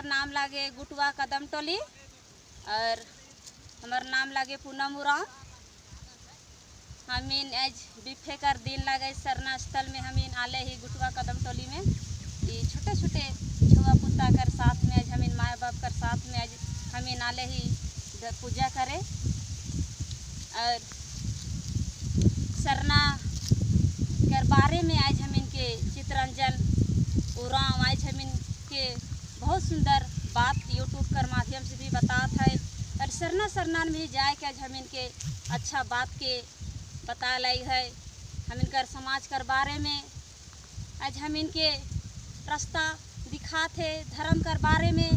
कर नाम लागे गुटवा कदम टोली और हमार नाम लागे पूनम उरांव। हमीन आज बिफे कर दिन लगे सरना स्थल में हमीन आले ही गुटवा कदम टोली में ये छोटे छोटे छुआ पुता कर साथ में आज हमीन माँ बाप कर साथ में आज हमीन आले ही पूजा करे और सरना कर बारे में आज हम इनके चित्रंजन उरांव आज हम इनके बहुत सुंदर बात यूट्यूब कर माध्यम से भी बतात है और सरना सरनान में जाए के आज हम इनके अच्छा बात के बता लाई है। हम इनकर समाज कर बारे में आज हम इनके रास्ता दिखाते धर्म कर बारे में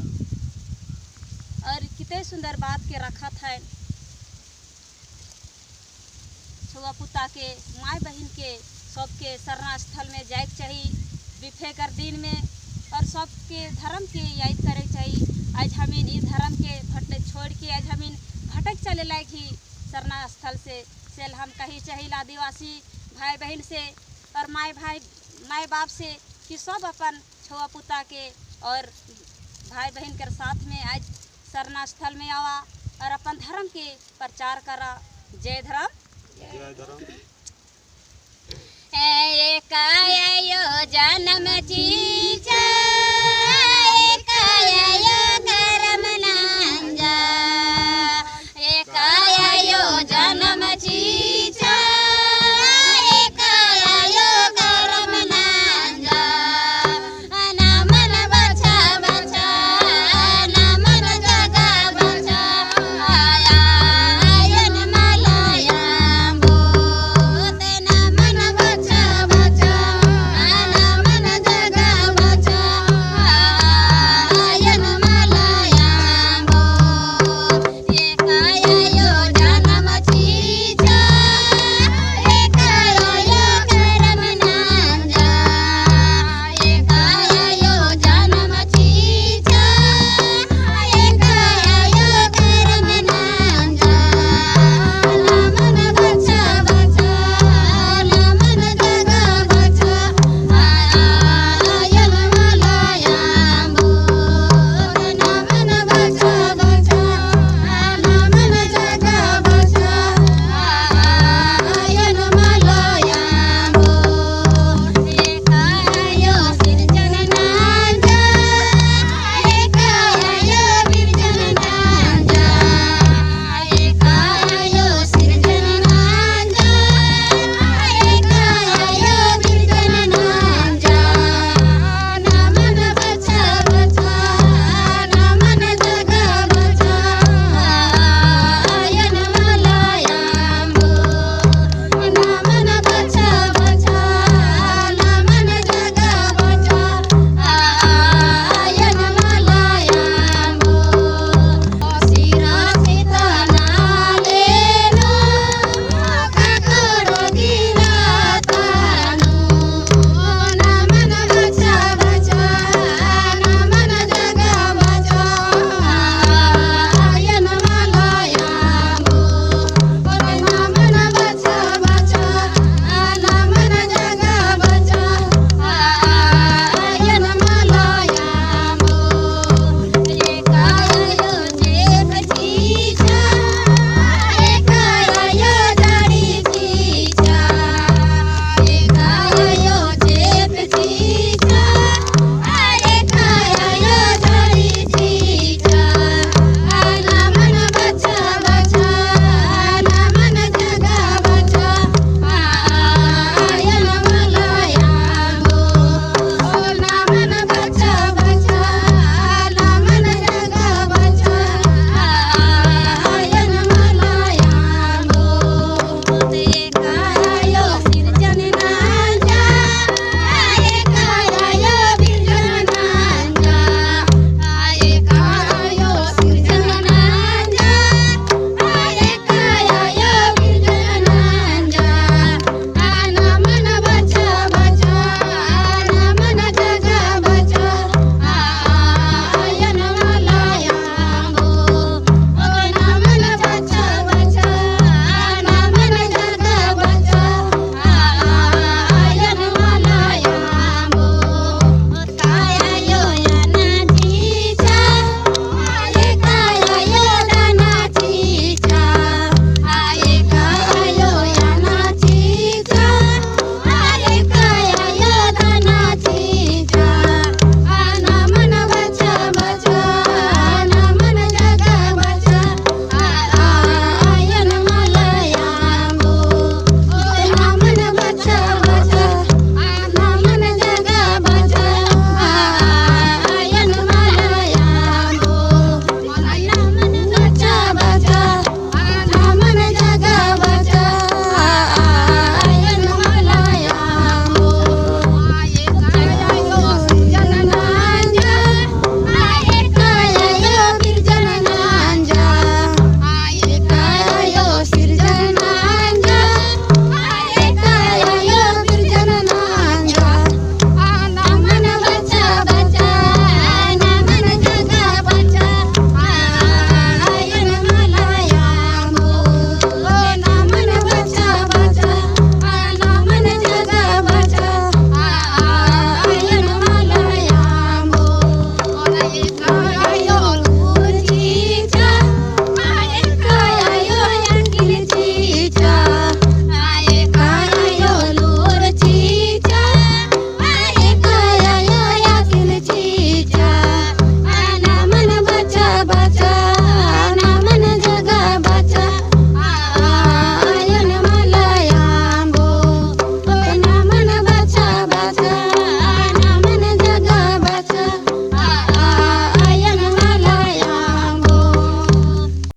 और कितने सुंदर बात के रखा था। छुआ पुता के माँ बहन के सबके सरना स्थल में जाए चाहिए बिफे कर दिन में और सबके धर्म के याद करे चाहिए। आज हमीन ई धर्म के भटक छोड़ के आज हमीन भटक चले लायक ही सरना स्थल से सेल हम कही चाहिए आदिवासी भाई बहन से और माए बाप से कि सब अपन छुआ पुता के और भाई बहन के साथ में आज सरना स्थल में आवा और अपन धर्म के प्रचार करा। जय धर्म जय धर्म। एक जन्म जी